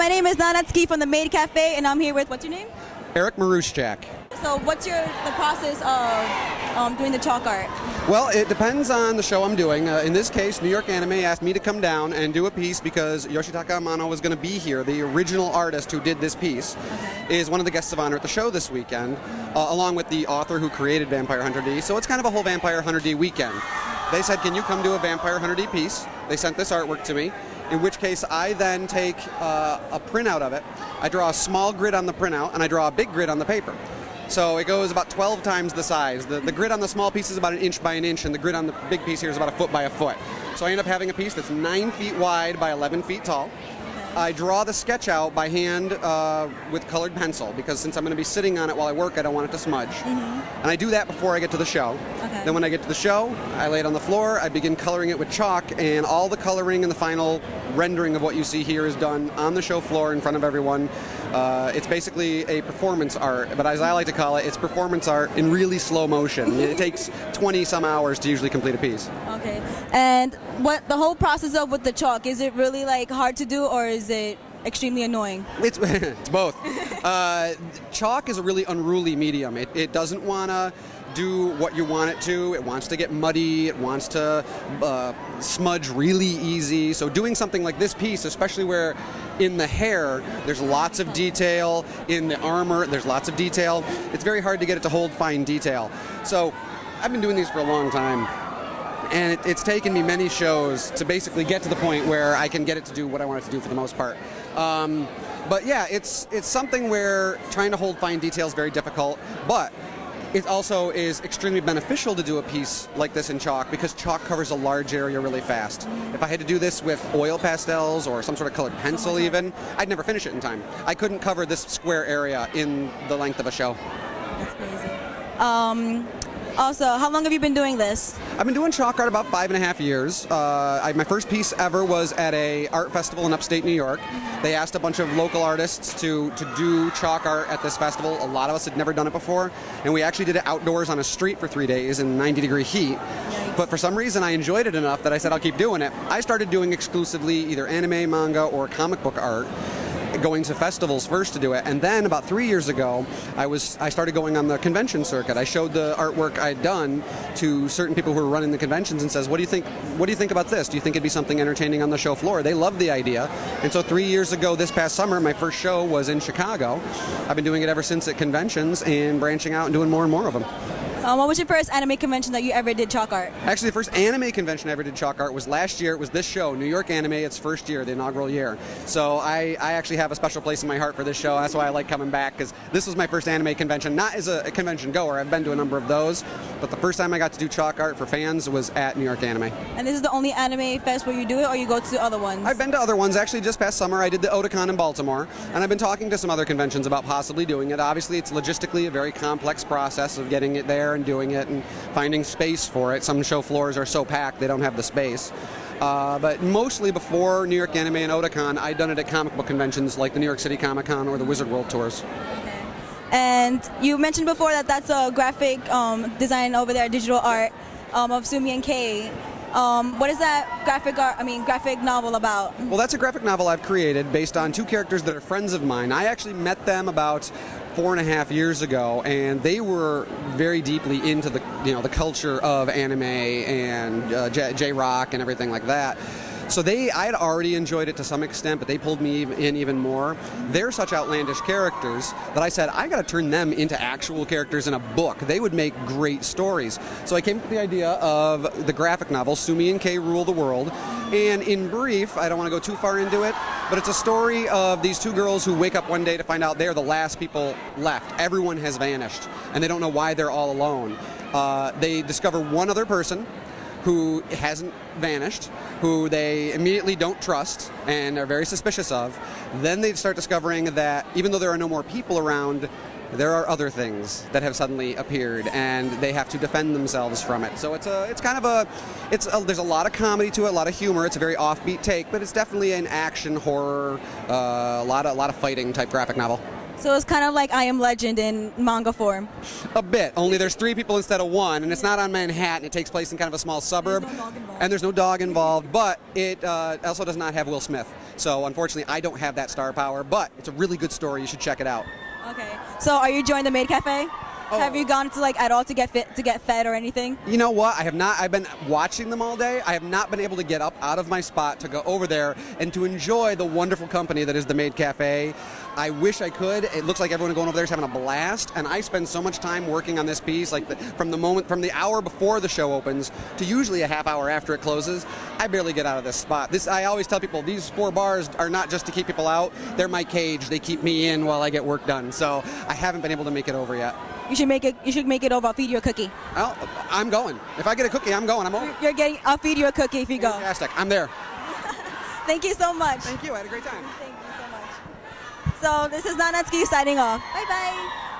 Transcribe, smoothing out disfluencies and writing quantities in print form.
my name is Nanatsuki from the Maid Cafe, and I'm here with, what's your name? Eric Maruszczak. So what's the process of doing the chalk art? Well, it depends on the show I'm doing. In this case, New York Anime asked me to come down and do a piece because Yoshitaka Amano was going to be here. The original artist who did this piece is one of the guests of honor at the show this weekend, along with the author who created Vampire Hunter D. So it's kind of a whole Vampire Hunter D weekend. They said, can you come do a Vampire Hunter D piece? They sent this artwork to me, in which case I then take a printout of it. I draw a small grid on the printout, and I draw a big grid on the paper. So it goes about 12 times the size. The grid on the small piece is about 1 inch by 1 inch, and the grid on the big piece here is about 1 foot by 1 foot. So I end up having a piece that's 9 feet wide by 11 feet tall. I draw the sketch out by hand with colored pencil, because since I'm going to be sitting on it while I work, I don't want it to smudge. And I do that before I get to the show. Then when I get to the show, I lay it on the floor, I begin coloring it with chalk, and all the coloring and the final rendering of what you see here is done on the show floor in front of everyone. It's basically a performance art, but as I like to call it, it's performance art in really slow motion. It takes 20-some hours to usually complete a piece. Okay. And what the whole process of with the chalk, is it really like hard to do, or is it extremely annoying? It's both. Chalk is a really unruly medium. It doesn't want to do what you want it to. It wants to get muddy. It wants to smudge really easy. So doing something like this piece, especially where in the hair there's lots of detail, in the armor there's lots of detail, it's very hard to get it to hold fine detail. So I've been doing these for a long time, and it's taken me many shows to basically get to the point where I can get it to do what I want it to do for the most part. But yeah, it's something where trying to hold fine detail is very difficult, but it also is extremely beneficial to do a piece like this in chalk, because chalk covers a large area really fast. If I had to do this with oil pastels or some sort of colored pencil even, I'd never finish it in time. I couldn't cover this square area in the length of a show. That's crazy. Also, how long have you been doing this? I've been doing chalk art about 5.5 years. My first piece ever was at a art festival in upstate New York. They asked a bunch of local artists to do chalk art at this festival. A lot of us had never done it before, and we actually did it outdoors on a street for 3 days in 90-degree heat. But for some reason I enjoyed it enough that I said I'll keep doing it. I started doing exclusively either anime, manga, or comic book art, going to festivals first to do it, and then about 3 years ago I started going on the convention circuit. I showed the artwork I'd done to certain people who were running the conventions and says, what do you think about this? Do you think it'd be something entertaining on the show floor? They loved the idea. And so 3 years ago this past summer, my first show was in Chicago. I've been doing it ever since at conventions and branching out and doing more and more of them. What was your first anime convention that you ever did chalk art? Actually, the first anime convention I ever did chalk art was last year. It was this show, New York Anime, its first year, the inaugural year. So I actually have a special place in my heart for this show. That's why I like coming back, because this was my first anime convention, not as a convention goer. I've been to a number of those, but the first time I got to do chalk art for fans was at New York Anime. And this is the only anime fest where you do it, or you go to other ones? I've been to other ones. Actually, just past summer I did the Otukast in Baltimore, and I've been talking to some other conventions about possibly doing it. Obviously, it's logistically a very complex process of getting it there and doing it and finding space for it. Some show floors are so packed they don't have the space. But mostly before New York Anime and Otakon, I'd done it at comic book conventions like the New York City Comic Con or the Wizard World Tours. Okay. And you mentioned before that that's a graphic design over there, digital art of Sumi and Kei. What is that graphic novel about? Well, that's a graphic novel I've created based on 2 characters that are friends of mine. I actually met them about 4.5 years ago, and they were very deeply into the culture of anime and J-rock and everything like that. So I had already enjoyed it to some extent, but they pulled me in even more. They're such outlandish characters that I said, I got to turn them into actual characters in a book. They would make great stories. So I came up with the idea of the graphic novel, Sumi and Kei Rule the World. And in brief, I don't want to go too far into it, but it's a story of these 2 girls who wake up one day to find out they're the last people left. Everyone has vanished, and they don't know why they're all alone. They discover one other person who hasn't vanished, who they immediately don't trust and are very suspicious of. Then they start discovering that even though there are no more people around, there are other things that have suddenly appeared, and they have to defend themselves from it. So there's a lot of comedy to it, a lot of humor. It's a very offbeat take, but it's definitely an action horror, a lot of fighting type graphic novel. So it's kind of like I Am Legend in manga form. A bit, only there's 3 people instead of 1, and it's not on Manhattan. It takes place in kind of a small suburb, and there's no dog involved, but it also does not have Will Smith. So unfortunately, I don't have that star power, but it's a really good story. You should check it out. Okay. So are you joining the Maid Cafe? Oh. Have you gone to like at all to get fed or anything? You know what? I have not. I've been watching them all day. I have not been able to get up out of my spot to go over there and to enjoy the wonderful company that is the Maid Cafe. I wish I could. It looks like everyone going over there is having a blast, and I spend so much time working on this piece, like from the hour before the show opens to usually a half hour after it closes. I barely get out of this spot. I always tell people these 4 bars are not just to keep people out. They're my cage. They keep me in while I get work done. So I haven't been able to make it over yet. You should make it. You should make it over. I'll feed you a cookie. Well, I'm going. If I get a cookie, I'm going. I'm over. You're getting. I'll feed you a cookie if you go. Fantastic. I'm there. Thank you so much. Thank you. I had a great time. Thank you so much. So this is Nanatsuki signing off. Bye bye.